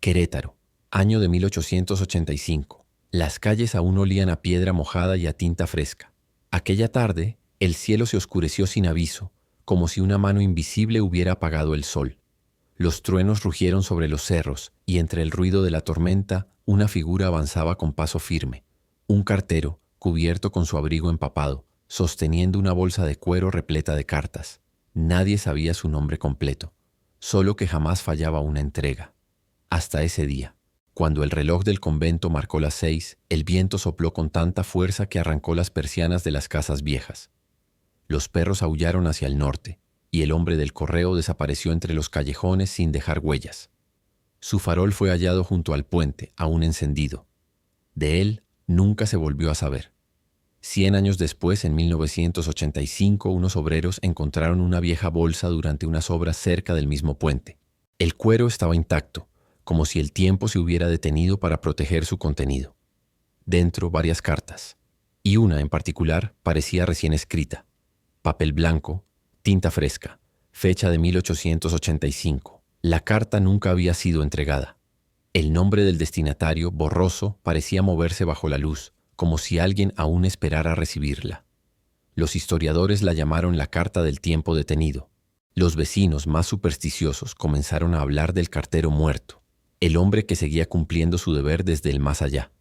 Querétaro, año de 1885. Las calles aún olían a piedra mojada y a tinta fresca. Aquella tarde, el cielo se oscureció sin aviso, como si una mano invisible hubiera apagado el sol. Los truenos rugieron sobre los cerros y entre el ruido de la tormenta, una figura avanzaba con paso firme. Un cartero, cubierto con su abrigo empapado, sosteniendo una bolsa de cuero repleta de cartas. Nadie sabía su nombre completo, solo que jamás fallaba una entrega. Hasta ese día, cuando el reloj del convento marcó las 6, el viento sopló con tanta fuerza que arrancó las persianas de las casas viejas. Los perros aullaron hacia el norte, y el hombre del correo desapareció entre los callejones sin dejar huellas. Su farol fue hallado junto al puente, aún encendido. De él nunca se volvió a saber. 100 años después, en 1985, unos obreros encontraron una vieja bolsa durante unas obras cerca del mismo puente. El cuero estaba intacto, como si el tiempo se hubiera detenido para proteger su contenido. Dentro varias cartas, y una en particular parecía recién escrita. Papel blanco, tinta fresca, fecha de 1885. La carta nunca había sido entregada. El nombre del destinatario, borroso, parecía moverse bajo la luz, como si alguien aún esperara recibirla. Los historiadores la llamaron la carta del tiempo detenido. Los vecinos más supersticiosos comenzaron a hablar del cartero muerto, el hombre que seguía cumpliendo su deber desde el más allá.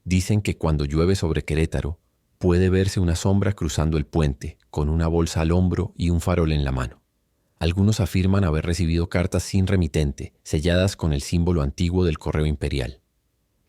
Dicen que cuando llueve sobre Querétaro, puede verse una sombra cruzando el puente, con una bolsa al hombro y un farol en la mano. Algunos afirman haber recibido cartas sin remitente, selladas con el símbolo antiguo del correo imperial.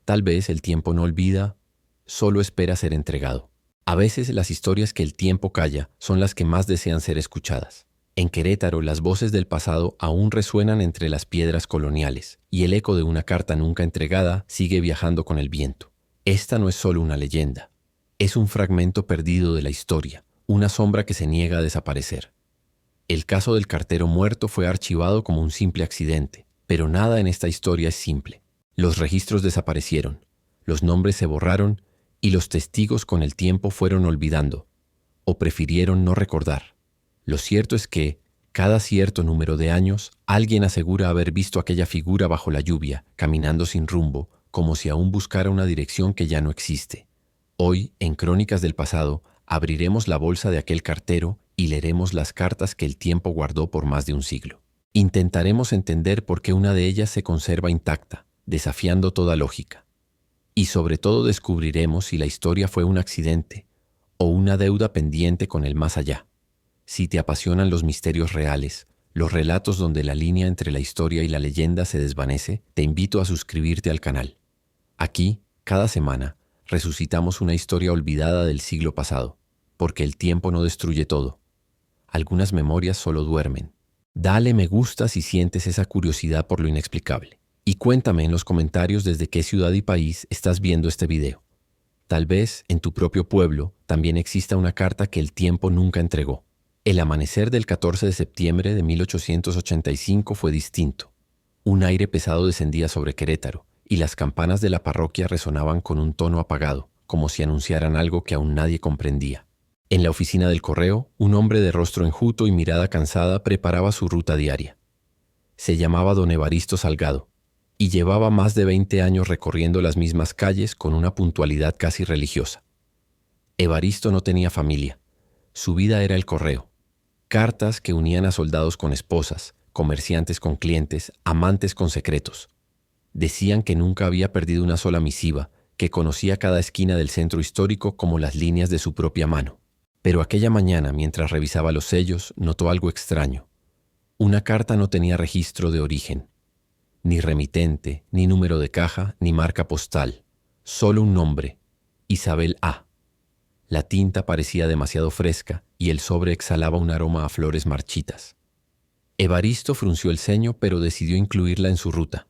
Tal vez el tiempo no olvida, solo espera ser entregado. A veces las historias que el tiempo calla son las que más desean ser escuchadas. En Querétaro, las voces del pasado aún resuenan entre las piedras coloniales, y el eco de una carta nunca entregada sigue viajando con el viento. Esta no es solo una leyenda. Es un fragmento perdido de la historia, una sombra que se niega a desaparecer. El caso del cartero muerto fue archivado como un simple accidente, pero nada en esta historia es simple. Los registros desaparecieron, los nombres se borraron y los testigos con el tiempo fueron olvidando, o prefirieron no recordar. Lo cierto es que, cada cierto número de años, alguien asegura haber visto aquella figura bajo la lluvia, caminando sin rumbo, como si aún buscara una dirección que ya no existe. Hoy, en Crónicas del Pasado, abriremos la bolsa de aquel cartero y leeremos las cartas que el tiempo guardó por más de un siglo. Intentaremos entender por qué una de ellas se conserva intacta, desafiando toda lógica. Y sobre todo descubriremos si la historia fue un accidente o una deuda pendiente con el más allá. Si te apasionan los misterios reales, los relatos donde la línea entre la historia y la leyenda se desvanece, te invito a suscribirte al canal. Aquí, cada semana, resucitamos una historia olvidada del siglo pasado, porque el tiempo no destruye todo. Algunas memorias solo duermen. Dale me gusta si sientes esa curiosidad por lo inexplicable. Y cuéntame en los comentarios desde qué ciudad y país estás viendo este video. Tal vez en tu propio pueblo también exista una carta que el tiempo nunca entregó. El amanecer del 14 de septiembre de 1885 fue distinto. Un aire pesado descendía sobre Querétaro, y las campanas de la parroquia resonaban con un tono apagado, como si anunciaran algo que aún nadie comprendía. En la oficina del correo, un hombre de rostro enjuto y mirada cansada preparaba su ruta diaria. Se llamaba don Evaristo Salgado, y llevaba más de 20 años recorriendo las mismas calles con una puntualidad casi religiosa. Evaristo no tenía familia. Su vida era el correo. Cartas que unían a soldados con esposas, comerciantes con clientes, amantes con secretos. Decían que nunca había perdido una sola misiva, que conocía cada esquina del centro histórico como las líneas de su propia mano. Pero aquella mañana, mientras revisaba los sellos, notó algo extraño. Una carta no tenía registro de origen. Ni remitente, ni número de caja, ni marca postal. Solo un nombre, Isabel A. La tinta parecía demasiado fresca y el sobre exhalaba un aroma a flores marchitas. Evaristo frunció el ceño, pero decidió incluirla en su ruta.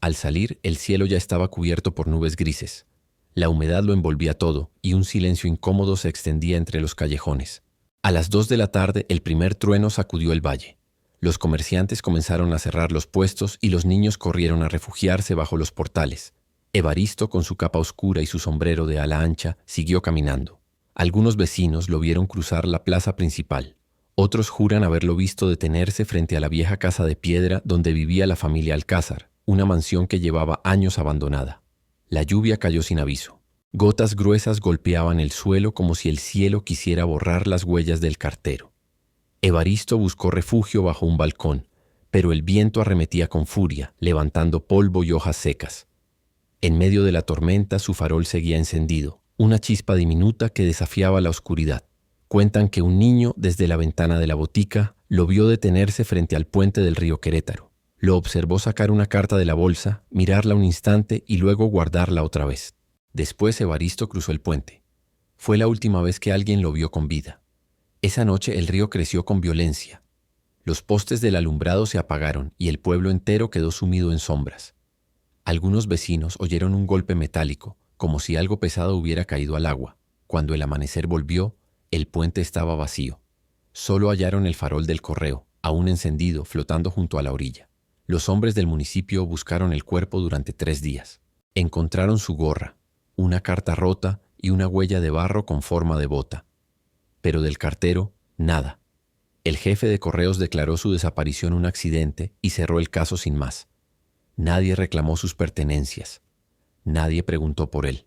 Al salir, el cielo ya estaba cubierto por nubes grises. La humedad lo envolvía todo y un silencio incómodo se extendía entre los callejones. A las 2 de la tarde, el primer trueno sacudió el valle. Los comerciantes comenzaron a cerrar los puestos y los niños corrieron a refugiarse bajo los portales. Evaristo, con su capa oscura y su sombrero de ala ancha, siguió caminando. Algunos vecinos lo vieron cruzar la plaza principal. Otros juran haberlo visto detenerse frente a la vieja casa de piedra donde vivía la familia Alcázar, una mansión que llevaba años abandonada. La lluvia cayó sin aviso. Gotas gruesas golpeaban el suelo como si el cielo quisiera borrar las huellas del cartero. Evaristo buscó refugio bajo un balcón, pero el viento arremetía con furia, levantando polvo y hojas secas. En medio de la tormenta su farol seguía encendido, una chispa diminuta que desafiaba la oscuridad. Cuentan que un niño, desde la ventana de la botica, lo vio detenerse frente al puente del río Querétaro. Lo observó sacar una carta de la bolsa, mirarla un instante y luego guardarla otra vez. Después Evaristo cruzó el puente. Fue la última vez que alguien lo vio con vida. Esa noche el río creció con violencia. Los postes del alumbrado se apagaron y el pueblo entero quedó sumido en sombras. Algunos vecinos oyeron un golpe metálico, como si algo pesado hubiera caído al agua. Cuando el amanecer volvió, el puente estaba vacío. Solo hallaron el farol del correo, aún encendido, flotando junto a la orilla. Los hombres del municipio buscaron el cuerpo durante 3 días. Encontraron su gorra, una carta rota y una huella de barro con forma de bota. Pero del cartero, nada. El jefe de correos declaró su desaparición un accidente y cerró el caso sin más. Nadie reclamó sus pertenencias. Nadie preguntó por él.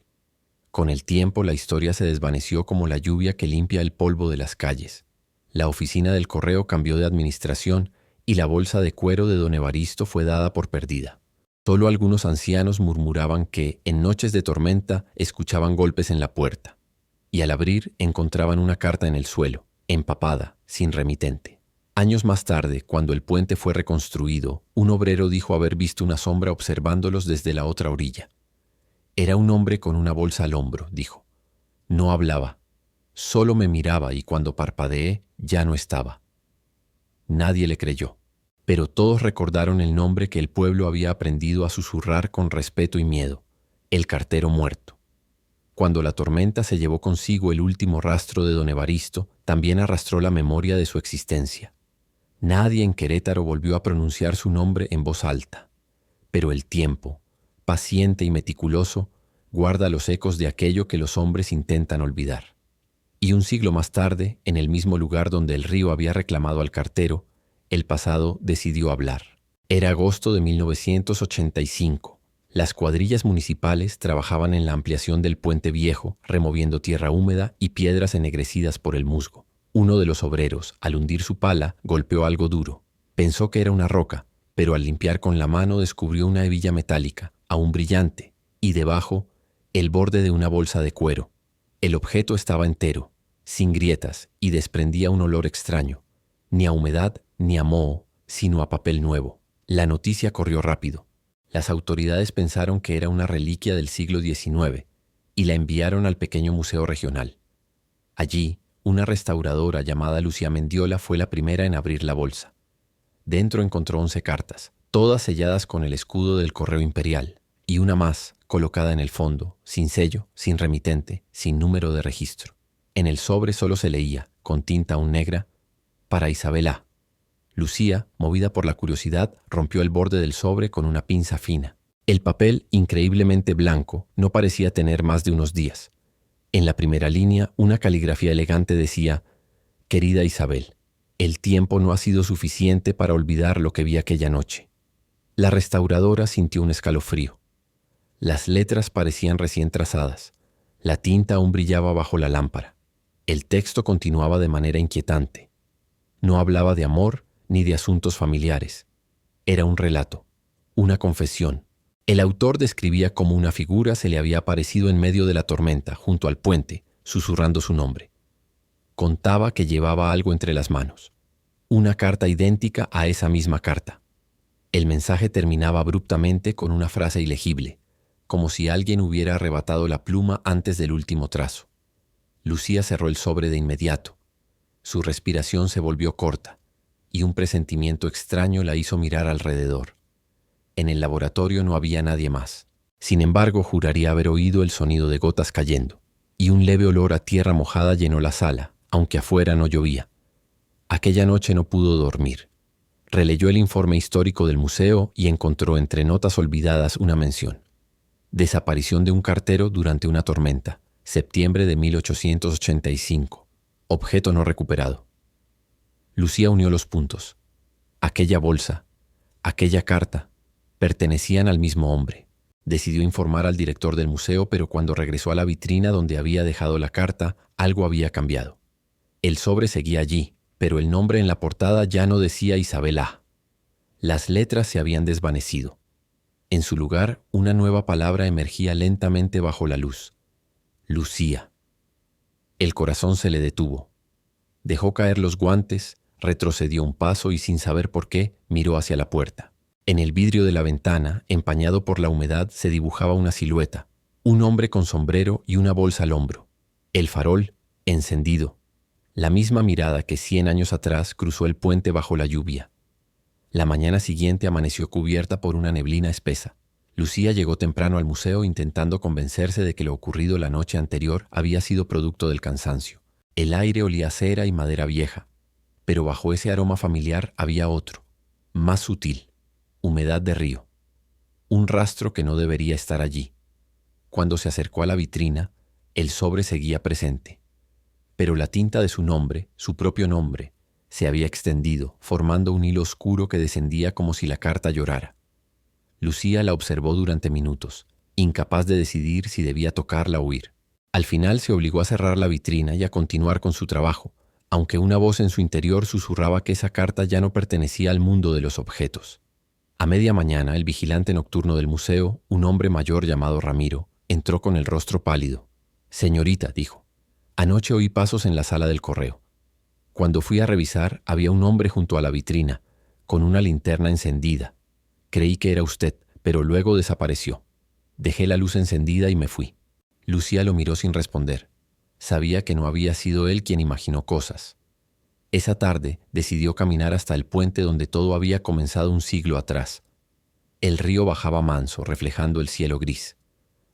Con el tiempo la historia se desvaneció como la lluvia que limpia el polvo de las calles. La oficina del correo cambió de administración y la bolsa de cuero de don Evaristo fue dada por perdida. Solo algunos ancianos murmuraban que, en noches de tormenta, escuchaban golpes en la puerta. Y al abrir encontraban una carta en el suelo, empapada, sin remitente. Años más tarde, cuando el puente fue reconstruido, un obrero dijo haber visto una sombra observándolos desde la otra orilla. Era un hombre con una bolsa al hombro, dijo. No hablaba, solo me miraba y cuando parpadeé ya no estaba. Nadie le creyó, pero todos recordaron el nombre que el pueblo había aprendido a susurrar con respeto y miedo, el cartero muerto. Cuando la tormenta se llevó consigo el último rastro de don Evaristo, también arrastró la memoria de su existencia. Nadie en Querétaro volvió a pronunciar su nombre en voz alta, pero el tiempo, paciente y meticuloso, guarda los ecos de aquello que los hombres intentan olvidar. Y un siglo más tarde, en el mismo lugar donde el río había reclamado al cartero, el pasado decidió hablar. Era agosto de 1985. Las cuadrillas municipales trabajaban en la ampliación del puente viejo, removiendo tierra húmeda y piedras ennegrecidas por el musgo. Uno de los obreros, al hundir su pala, golpeó algo duro. Pensó que era una roca, pero al limpiar con la mano descubrió una hebilla metálica, aún brillante, y debajo, el borde de una bolsa de cuero. El objeto estaba entero, sin grietas, y desprendía un olor extraño, ni a humedad ni a moho, sino a papel nuevo. La noticia corrió rápido. Las autoridades pensaron que era una reliquia del siglo XIX y la enviaron al pequeño museo regional. Allí, una restauradora llamada Lucía Mendiola fue la primera en abrir la bolsa. Dentro encontró 11 cartas, todas selladas con el escudo del correo imperial, y una más, colocada en el fondo, sin sello, sin remitente, sin número de registro. En el sobre solo se leía, con tinta aún negra, para Isabel A. Lucía, movida por la curiosidad, rompió el borde del sobre con una pinza fina. El papel, increíblemente blanco, no parecía tener más de unos días. En la primera línea, una caligrafía elegante decía: «Querida Isabel, el tiempo no ha sido suficiente para olvidar lo que vi aquella noche». La restauradora sintió un escalofrío. Las letras parecían recién trazadas. La tinta aún brillaba bajo la lámpara. El texto continuaba de manera inquietante. No hablaba de amor ni de asuntos familiares. Era un relato, una confesión. El autor describía cómo una figura se le había aparecido en medio de la tormenta, junto al puente, susurrando su nombre. Contaba que llevaba algo entre las manos, una carta idéntica a esa misma carta. El mensaje terminaba abruptamente con una frase ilegible, como si alguien hubiera arrebatado la pluma antes del último trazo. Lucía cerró el sobre de inmediato. Su respiración se volvió corta, y un presentimiento extraño la hizo mirar alrededor. En el laboratorio no había nadie más. Sin embargo, juraría haber oído el sonido de gotas cayendo, y un leve olor a tierra mojada llenó la sala, aunque afuera no llovía. Aquella noche no pudo dormir. Releyó el informe histórico del museo y encontró entre notas olvidadas una mención. Desaparición de un cartero durante una tormenta, septiembre de 1885. Objeto no recuperado. Lucía unió los puntos. Aquella bolsa, aquella carta, Pertenecían al mismo hombre. Decidió informar al director del museo, pero cuando regresó a la vitrina donde había dejado la carta, algo había cambiado. El sobre seguía allí, pero el nombre en la portada ya no decía Isabel A. Las letras se habían desvanecido. En su lugar, una nueva palabra emergía lentamente bajo la luz. Lucía. El corazón se le detuvo. Dejó caer los guantes, retrocedió un paso y sin saber por qué, miró hacia la puerta. En el vidrio de la ventana, empañado por la humedad, se dibujaba una silueta, un hombre con sombrero y una bolsa al hombro. El farol, encendido. La misma mirada que 100 años atrás cruzó el puente bajo la lluvia. La mañana siguiente amaneció cubierta por una neblina espesa. Lucía llegó temprano al museo intentando convencerse de que lo ocurrido la noche anterior había sido producto del cansancio. El aire olía a cera y madera vieja, pero bajo ese aroma familiar había otro, más sutil. Humedad de río. Un rastro que no debería estar allí. Cuando se acercó a la vitrina, el sobre seguía presente. Pero la tinta de su nombre, su propio nombre, se había extendido, formando un hilo oscuro que descendía como si la carta llorara. Lucía la observó durante minutos, incapaz de decidir si debía tocarla o huir. Al final se obligó a cerrar la vitrina y a continuar con su trabajo, aunque una voz en su interior susurraba que esa carta ya no pertenecía al mundo de los objetos. A media mañana, el vigilante nocturno del museo, un hombre mayor llamado Ramiro, entró con el rostro pálido. «Señorita», dijo, «anoche oí pasos en la sala del correo. Cuando fui a revisar, había un hombre junto a la vitrina, con una linterna encendida. Creí que era usted, pero luego desapareció. Dejé la luz encendida y me fui». Lucía lo miró sin responder. Sabía que no había sido él quien imaginó cosas. Esa tarde decidió caminar hasta el puente donde todo había comenzado un siglo atrás. El río bajaba manso, reflejando el cielo gris.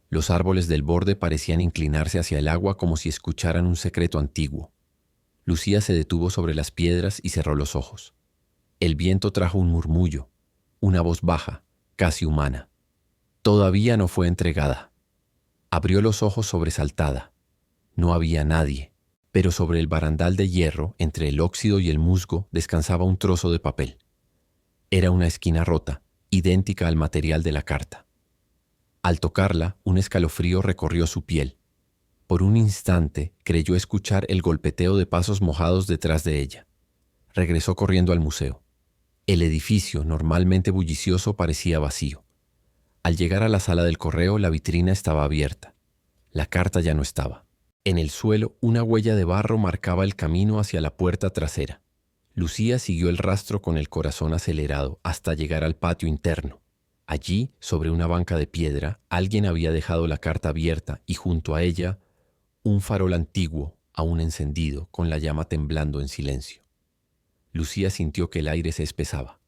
Los árboles del borde parecían inclinarse hacia el agua como si escucharan un secreto antiguo. Lucía se detuvo sobre las piedras y cerró los ojos. El viento trajo un murmullo, una voz baja, casi humana. Todavía no fue entregada. Abrió los ojos sobresaltada. No había nadie. Pero sobre el barandal de hierro, entre el óxido y el musgo, descansaba un trozo de papel. Era una esquina rota, idéntica al material de la carta. Al tocarla, un escalofrío recorrió su piel. Por un instante creyó escuchar el golpeteo de pasos mojados detrás de ella. Regresó corriendo al museo. El edificio, normalmente bullicioso, parecía vacío. Al llegar a la sala del correo, la vitrina estaba abierta. La carta ya no estaba. En el suelo, una huella de barro marcaba el camino hacia la puerta trasera. Lucía siguió el rastro con el corazón acelerado hasta llegar al patio interno. Allí, sobre una banca de piedra, alguien había dejado la carta abierta y junto a ella, un farol antiguo, aún encendido, con la llama temblando en silencio. Lucía sintió que el aire se espesaba.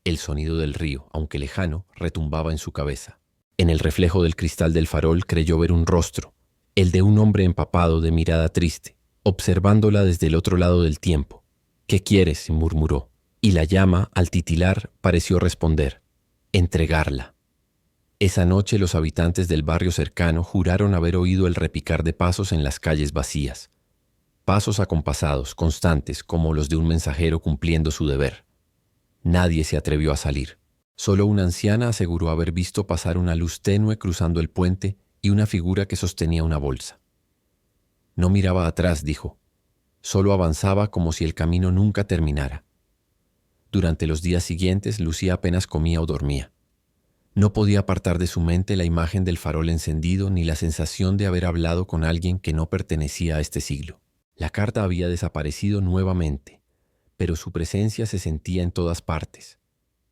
El sonido del río, aunque lejano, retumbaba en su cabeza. En el reflejo del cristal del farol creyó ver un rostro, el de un hombre empapado de mirada triste, observándola desde el otro lado del tiempo. «¿Qué quieres?», murmuró, y la llama, al titilar, pareció responder: «Entregarla». Esa noche los habitantes del barrio cercano juraron haber oído el repicar de pasos en las calles vacías. Pasos acompasados, constantes, como los de un mensajero cumpliendo su deber. Nadie se atrevió a salir. Solo una anciana aseguró haber visto pasar una luz tenue cruzando el puente y una figura que sostenía una bolsa. No miraba atrás, dijo. Solo avanzaba como si el camino nunca terminara. Durante los días siguientes, Lucía apenas comía o dormía. No podía apartar de su mente la imagen del farol encendido ni la sensación de haber hablado con alguien que no pertenecía a este siglo. La carta había desaparecido nuevamente, pero su presencia se sentía en todas partes,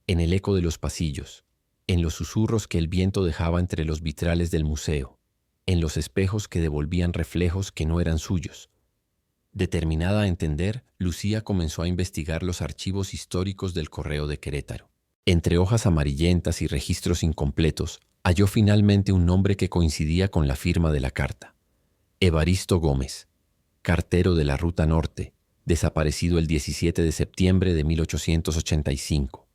en el eco de los pasillos, en los susurros que el viento dejaba entre los vitrales del museo, en los espejos que devolvían reflejos que no eran suyos. Determinada a entender, Lucía comenzó a investigar los archivos históricos del Correo de Querétaro. Entre hojas amarillentas y registros incompletos, halló finalmente un nombre que coincidía con la firma de la carta. Evaristo Gómez, cartero de la Ruta Norte, desaparecido el 17 de septiembre de 1885.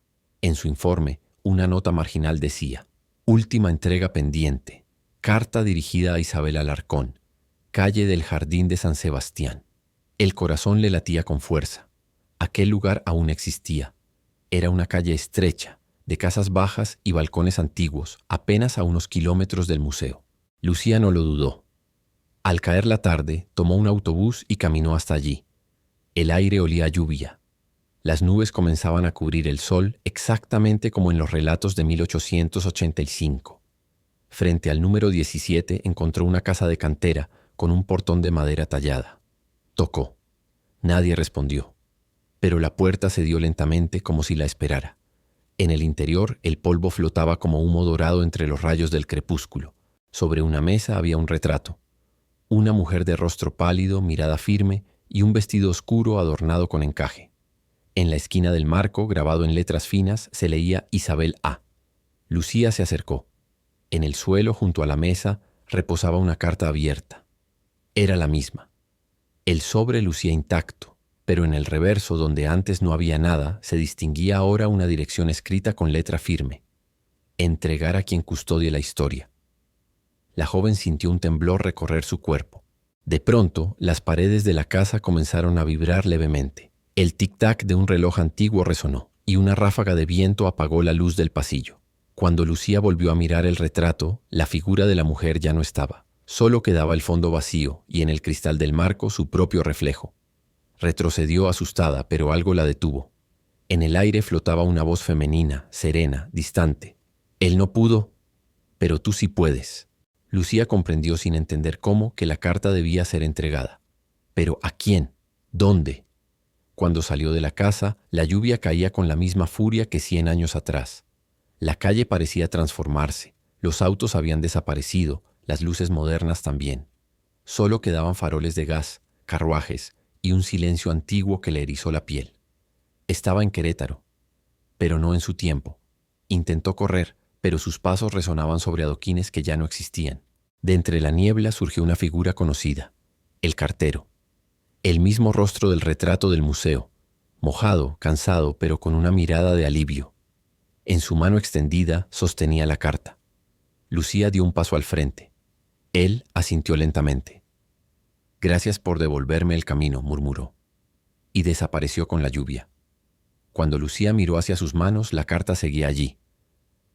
En su informe, una nota marginal decía: última entrega pendiente, carta dirigida a Isabel Alarcón, calle del Jardín de San Sebastián. El corazón le latía con fuerza. Aquel lugar aún existía. Era una calle estrecha, de casas bajas y balcones antiguos, apenas a unos kilómetros del museo. Lucía no lo dudó. Al caer la tarde, tomó un autobús y caminó hasta allí. El aire olía a lluvia. Las nubes comenzaban a cubrir el sol exactamente como en los relatos de 1885. Frente al número 17 encontró una casa de cantera con un portón de madera tallada. Tocó. Nadie respondió. Pero la puerta se dio lentamente como si la esperara. En el interior el polvo flotaba como humo dorado entre los rayos del crepúsculo. Sobre una mesa había un retrato. Una mujer de rostro pálido, mirada firme y un vestido oscuro adornado con encaje. En la esquina del marco, grabado en letras finas, se leía Isabel A. Lucía se acercó. En el suelo, junto a la mesa, reposaba una carta abierta. Era la misma. El sobre lucía intacto, pero en el reverso, donde antes no había nada, se distinguía ahora una dirección escrita con letra firme. Entregar a quien custodie la historia. La joven sintió un temblor recorrer su cuerpo. De pronto, las paredes de la casa comenzaron a vibrar levemente. El tic-tac de un reloj antiguo resonó, y una ráfaga de viento apagó la luz del pasillo. Cuando Lucía volvió a mirar el retrato, la figura de la mujer ya no estaba. Solo quedaba el fondo vacío y en el cristal del marco su propio reflejo. Retrocedió asustada, pero algo la detuvo. En el aire flotaba una voz femenina, serena, distante. Él no pudo, pero tú sí puedes. Lucía comprendió sin entender cómo que la carta debía ser entregada. ¿Pero a quién? ¿Dónde? Cuando salió de la casa, la lluvia caía con la misma furia que 100 años atrás. La calle parecía transformarse, los autos habían desaparecido, las luces modernas también. Solo quedaban faroles de gas, carruajes y un silencio antiguo que le erizó la piel. Estaba en Querétaro, pero no en su tiempo. Intentó correr, pero sus pasos resonaban sobre adoquines que ya no existían. De entre la niebla surgió una figura conocida, el cartero. El mismo rostro del retrato del museo, mojado, cansado, pero con una mirada de alivio. En su mano extendida sostenía la carta. Lucía dio un paso al frente. Él asintió lentamente. «Gracias por devolverme el camino», murmuró, y desapareció con la lluvia. Cuando Lucía miró hacia sus manos, la carta seguía allí.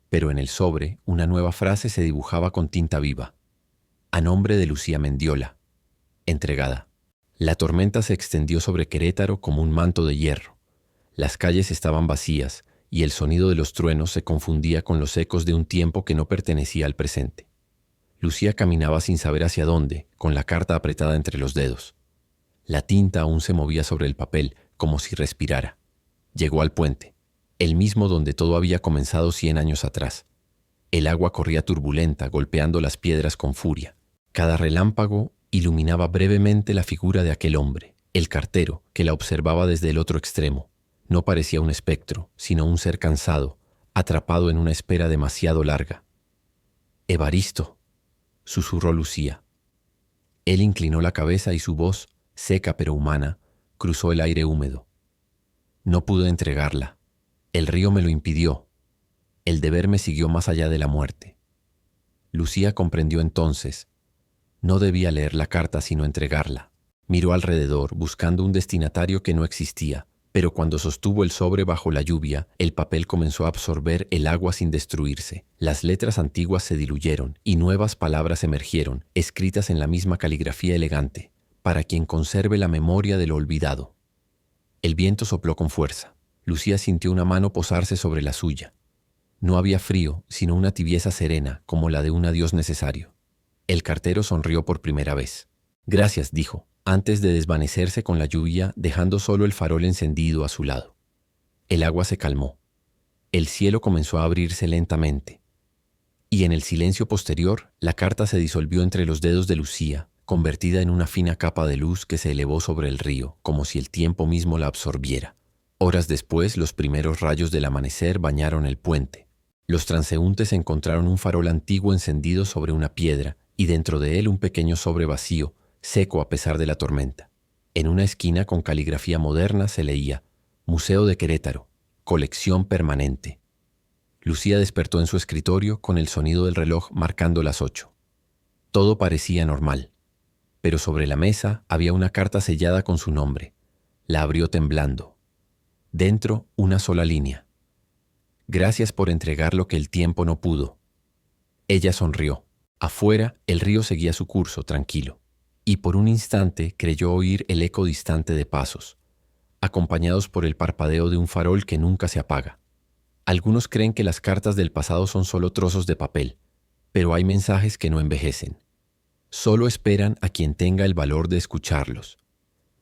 Pero en el sobre, una nueva frase se dibujaba con tinta viva. A nombre de Lucía Mendiola. Entregada. La tormenta se extendió sobre Querétaro como un manto de hierro. Las calles estaban vacías y el sonido de los truenos se confundía con los ecos de un tiempo que no pertenecía al presente. Lucía caminaba sin saber hacia dónde, con la carta apretada entre los dedos. La tinta aún se movía sobre el papel, como si respirara. Llegó al puente, el mismo donde todo había comenzado 100 años atrás. El agua corría turbulenta, golpeando las piedras con furia. Cada relámpago iluminaba brevemente la figura de aquel hombre, el cartero, que la observaba desde el otro extremo. No parecía un espectro, sino un ser cansado, atrapado en una espera demasiado larga. «Evaristo», susurró Lucía. Él inclinó la cabeza y su voz, seca pero humana, cruzó el aire húmedo. «No pude entregarla. El río me lo impidió. El deber me siguió más allá de la muerte». Lucía comprendió entonces. No debía leer la carta sino entregarla. Miró alrededor, buscando un destinatario que no existía, pero cuando sostuvo el sobre bajo la lluvia, el papel comenzó a absorber el agua sin destruirse. Las letras antiguas se diluyeron y nuevas palabras emergieron, escritas en la misma caligrafía elegante, para quien conserve la memoria de lo olvidado. El viento sopló con fuerza. Lucía sintió una mano posarse sobre la suya. No había frío, sino una tibieza serena, como la de un adiós necesario. El cartero sonrió por primera vez. «Gracias», dijo, antes de desvanecerse con la lluvia, dejando solo el farol encendido a su lado. El agua se calmó. El cielo comenzó a abrirse lentamente. Y en el silencio posterior, la carta se disolvió entre los dedos de Lucía, convertida en una fina capa de luz que se elevó sobre el río, como si el tiempo mismo la absorbiera. Horas después, los primeros rayos del amanecer bañaron el puente. Los transeúntes encontraron un farol antiguo encendido sobre una piedra y dentro de él un pequeño sobre vacío, seco a pesar de la tormenta. En una esquina con caligrafía moderna se leía «Museo de Querétaro, colección permanente». Lucía despertó en su escritorio con el sonido del reloj marcando las 8. Todo parecía normal, pero sobre la mesa había una carta sellada con su nombre. La abrió temblando. Dentro, una sola línea. Gracias por entregar lo que el tiempo no pudo. Ella sonrió. Afuera, el río seguía su curso, tranquilo. Y por un instante creyó oír el eco distante de pasos, acompañados por el parpadeo de un farol que nunca se apaga. Algunos creen que las cartas del pasado son solo trozos de papel, pero hay mensajes que no envejecen. Solo esperan a quien tenga el valor de escucharlos.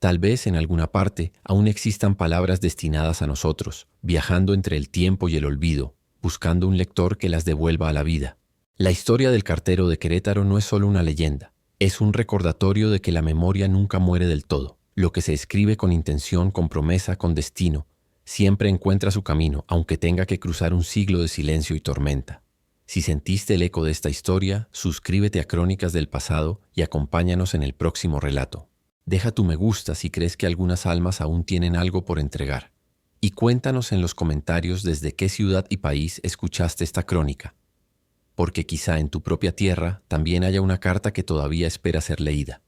Tal vez en alguna parte aún existan palabras destinadas a nosotros, viajando entre el tiempo y el olvido, buscando un lector que las devuelva a la vida. La historia del cartero de Querétaro no es solo una leyenda, es un recordatorio de que la memoria nunca muere del todo. Lo que se escribe con intención, con promesa, con destino, siempre encuentra su camino, aunque tenga que cruzar un siglo de silencio y tormenta. Si sentiste el eco de esta historia, suscríbete a Crónicas del Pasado y acompáñanos en el próximo relato. Deja tu me gusta si crees que algunas almas aún tienen algo por entregar. Y cuéntanos en los comentarios desde qué ciudad y país escuchaste esta crónica, porque quizá en tu propia tierra también haya una carta que todavía espera ser leída.